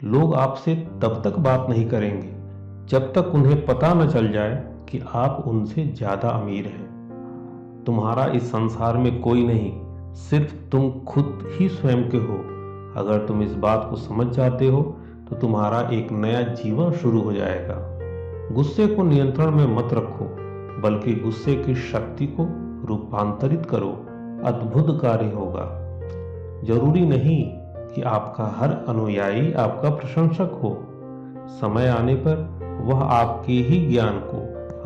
लोग आपसे तब तक बात नहीं करेंगे जब तक उन्हें पता न चल जाए कि आप उनसे ज्यादा अमीर हैं। तुम्हारा इस संसार में कोई नहीं, सिर्फ तुम खुद ही स्वयं के हो। अगर तुम इस बात को समझ जाते हो तो तुम्हारा एक नया जीवन शुरू हो जाएगा। गुस्से को नियंत्रण में मत रखो, बल्कि गुस्से की शक्ति को रूपांतरित करो। अद्भुत कार्य होगा। जरूरी नहीं कि आपका हर अनुयायी आपका प्रशंसक हो। समय आने पर वह आपके ही ज्ञान को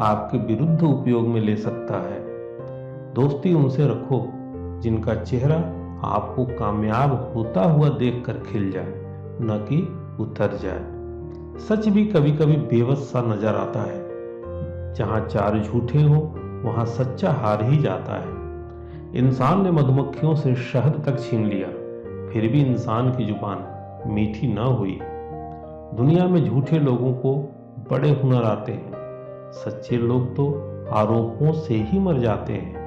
आपके विरुद्ध उपयोग में ले सकता है। दोस्ती उनसे रखो जिनका चेहरा आपको कामयाब होता हुआ देखकर खिल जाए, न कि उतर जाए। सच भी कभी कभी बेबस सा नजर आता है। जहां चार झूठे हो वहां सच्चा हार ही जाता है। इंसान ने मधुमक्खियों से शहद तक छीन लिया, फिर भी इंसान की जुबान मीठी न हुई। दुनिया में झूठे लोगों को बड़े हुनर आते हैं, सच्चे लोग तो आरोपों से ही मर जाते हैं।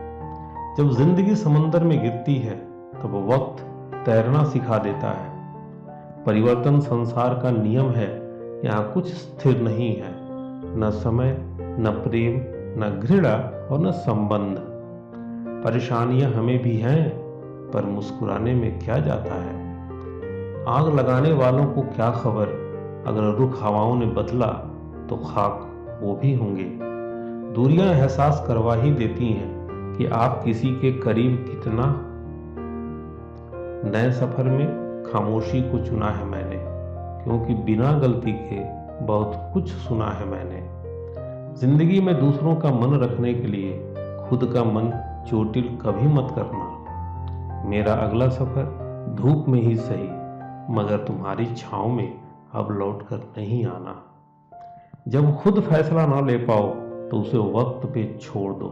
जब जिंदगी समंदर में गिरती है तब वक्त तैरना सिखा देता है। परिवर्तन संसार का नियम है, यहाँ कुछ स्थिर नहीं है, न समय, न प्रेम, न घृणा और न संबंध। परेशानियां हमें भी हैं, पर मुस्कुराने में क्या जाता है। आग लगाने वालों को क्या खबर, अगर रुख हवाओं ने बदला तो खाक वो भी होंगे। दूरियां एहसास करवा ही देती हैं कि आप किसी के करीब कितना। नए सफर में खामोशी को चुना है मैंने, क्योंकि बिना गलती के बहुत कुछ सुना है मैंने। जिंदगी में दूसरों का मन रखने के लिए खुद का मन चोटिल कभी मत करना। मेरा अगला सफर धूप में ही सही, मगर तुम्हारी छांव में अब लौट कर नहीं आना। जब खुद फैसला ना ले पाओ तो उसे वक्त पे छोड़ दो।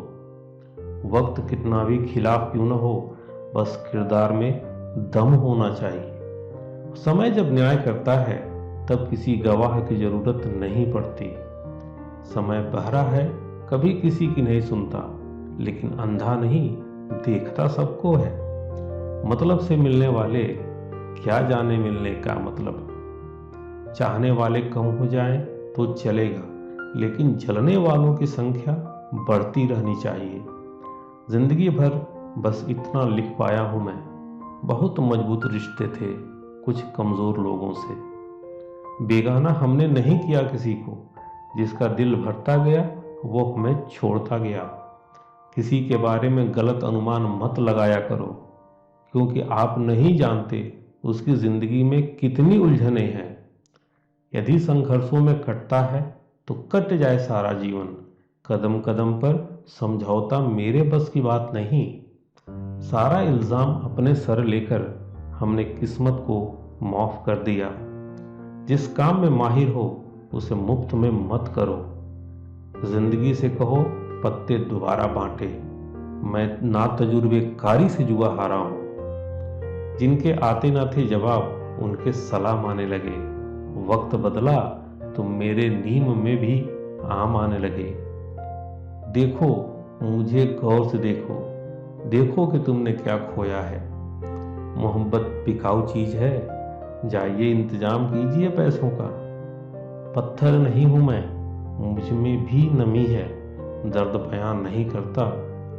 वक्त कितना भी खिलाफ क्यों न हो, बस किरदार में दम होना चाहिए। समय जब न्याय करता है तब किसी गवाह की जरूरत नहीं पड़ती। समय बहरा है, कभी किसी की नहीं सुनता, लेकिन अंधा नहीं, देखता सबको है। मतलब से मिलने वाले क्या जाने मिलने का मतलब। चाहने वाले कम हो जाएं तो चलेगा, लेकिन जलने वालों की संख्या बढ़ती रहनी चाहिए। जिंदगी भर बस इतना लिख पाया हूं मैं, बहुत मजबूत रिश्ते थे कुछ कमजोर लोगों से। बेगाना हमने नहीं किया किसी को, जिसका दिल भरता गया वो हमें छोड़ता गया। किसी के बारे में गलत अनुमान मत लगाया करो, क्योंकि आप नहीं जानते उसकी जिंदगी में कितनी उलझने हैं। यदि संघर्षों में कटता है तो कट जाए सारा जीवन। कदम कदम पर समझौता मेरे बस की बात नहीं। सारा इल्जाम अपने सर लेकर हमने किस्मत को माफ कर दिया। जिस काम में माहिर हो उसे मुफ्त में मत करो। जिंदगी से कहो पत्ते दोबारा बांटे। मैं ना तजुर्बेकारी से जुआ हारा हूं। जिनके आते ना थे जवाब उनके सलाम आने लगे। वक्त बदला तो मेरे नीम में भी आम आने लगे। देखो मुझे गौर से देखो, देखो कि तुमने क्या खोया है। मोहब्बत बिकाऊ चीज है, जाइए इंतजाम कीजिए पैसों का। पत्थर नहीं हूं मैं, मुझ में भी नमी है। दर्द बयान नहीं करता,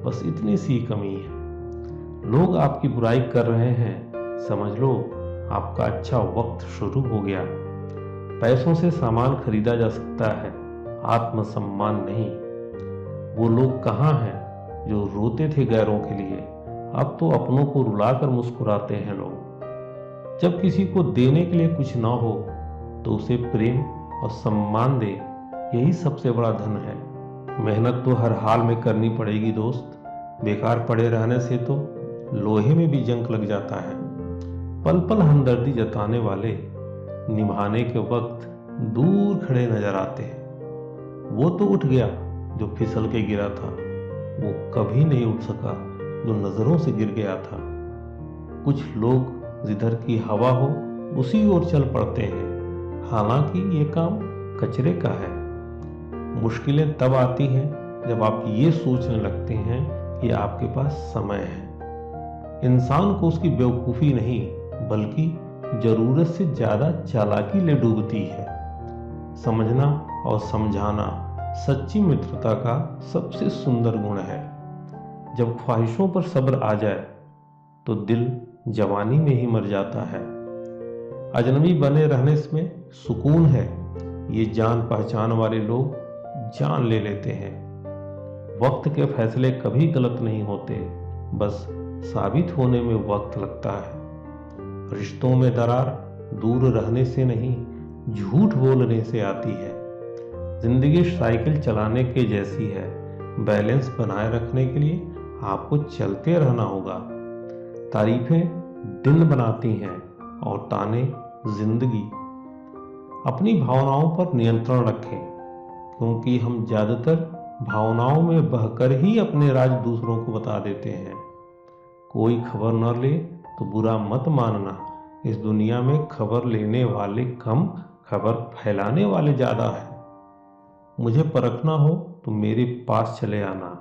बस इतनी सी कमी है। लोग आपकी बुराई कर रहे हैं, समझ लो आपका अच्छा वक्त शुरू हो गया। पैसों से सामान खरीदा जा सकता है, आत्मसम्मान नहीं। वो लोग कहाँ हैं जो रोते थे गैरों के लिए, अब तो अपनों को रुलाकर मुस्कुराते हैं लोग। जब किसी को देने के लिए कुछ ना हो तो उसे प्रेम और सम्मान दे, यही सबसे बड़ा धन है। मेहनत तो हर हाल में करनी पड़ेगी दोस्त, बेकार पड़े रहने से तो लोहे में भी जंग लग जाता है। पल पल हमदर्दी जताने वाले निभाने के वक्त दूर खड़े नजर आते हैं। वो तो उठ गया जो फिसल के गिरा था, वो कभी नहीं उठ सका जो नजरों से गिर गया था। कुछ लोग जिधर की हवा हो उसी ओर चल पड़ते हैं, हालांकि ये काम कचरे का है। मुश्किलें तब आती हैं जब आप ये सोचने लगते हैं कि आपके पास समय है। इंसान को उसकी बेवकूफ़ी नहीं, बल्कि जरूरत से ज्यादा चालाकी ले डूबती है। समझना और समझाना सच्ची मित्रता का सबसे सुंदर गुण है। जब ख्वाहिशों पर सब्र आ जाए तो दिल जवानी में ही मर जाता है। अजनबी बने रहने में सुकून है, ये जान पहचान वाले लोग जान ले लेते हैं। वक्त के फैसले कभी गलत नहीं होते, बस साबित होने में वक्त लगता है। रिश्तों में दरार दूर रहने से नहीं, झूठ बोलने से आती है। जिंदगी साइकिल चलाने के जैसी है, बैलेंस बनाए रखने के लिए आपको चलते रहना होगा। तारीफें दिन बनाती हैं और ताने जिंदगी। अपनी भावनाओं पर नियंत्रण रखें, क्योंकि हम ज्यादातर भावनाओं में बहकर ही अपने राज दूसरों को बता देते हैं। कोई खबर न ले तो बुरा मत मानना, इस दुनिया में खबर लेने वाले कम, खबर फैलाने वाले ज्यादा है। मुझे परखना हो तो मेरे पास चले आना,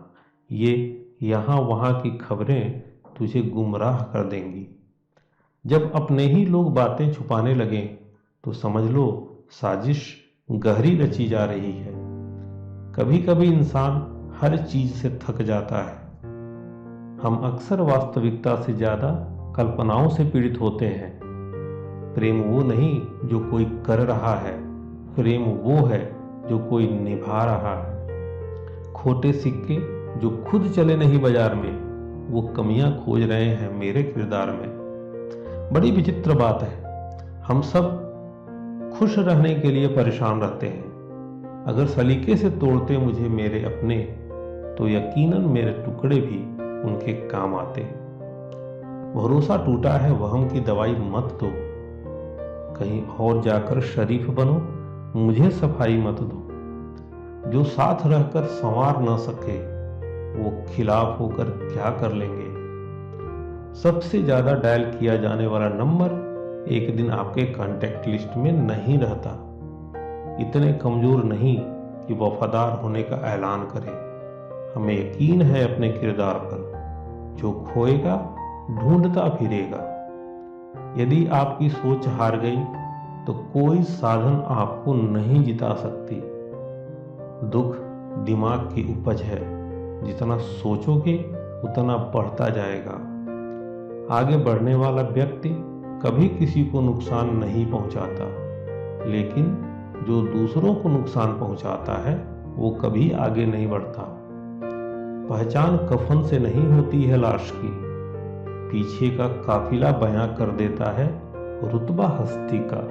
ये यहाँ वहाँ की खबरें तुझे गुमराह कर देंगी। जब अपने ही लोग बातें छुपाने लगें तो समझ लो साजिश गहरी रची जा रही है। कभी कभी इंसान हर चीज से थक जाता है। हम अक्सर वास्तविकता से ज्यादा कल्पनाओं से पीड़ित होते हैं। प्रेम वो नहीं जो कोई कर रहा है, प्रेम वो है जो कोई निभा रहा है। खोटे सिक्के जो खुद चले नहीं बाजार में, वो कमियां खोज रहे हैं मेरे किरदार में। बड़ी विचित्र बात है, हम सब खुश रहने के लिए परेशान रहते हैं। अगर सलीके से तोड़ते मुझे मेरे अपने, तो यकीनन मेरे टुकड़े भी उनके काम आते। भरोसा टूटा है, वहम की दवाई मत दो। कहीं और जाकर शरीफ बनो, मुझे सफाई मत दो। जो साथ रहकर संवार न सके, वो खिलाफ होकर क्या कर लेंगे। सबसे ज्यादा डायल किया जाने वाला नंबर एक दिन आपके कांटेक्ट लिस्ट में नहीं रहता। इतने कमजोर नहीं कि वफादार होने का ऐलान करें। हमें यकीन है अपने किरदार पर, जो खोएगा ढूंढता फिरेगा। यदि आपकी सोच हार गई तो कोई साधन आपको नहीं जिता सकती। दुख दिमाग की उपज है, जितना सोचोगे उतना बढ़ता जाएगा। आगे बढ़ने वाला व्यक्ति कभी किसी को नुकसान नहीं पहुंचाता, लेकिन जो दूसरों को नुकसान पहुंचाता है वो कभी आगे नहीं बढ़ता। पहचान कफन से नहीं होती है लाश की, पीछे का काफिला बयां कर देता है रुतबा हस्ती का।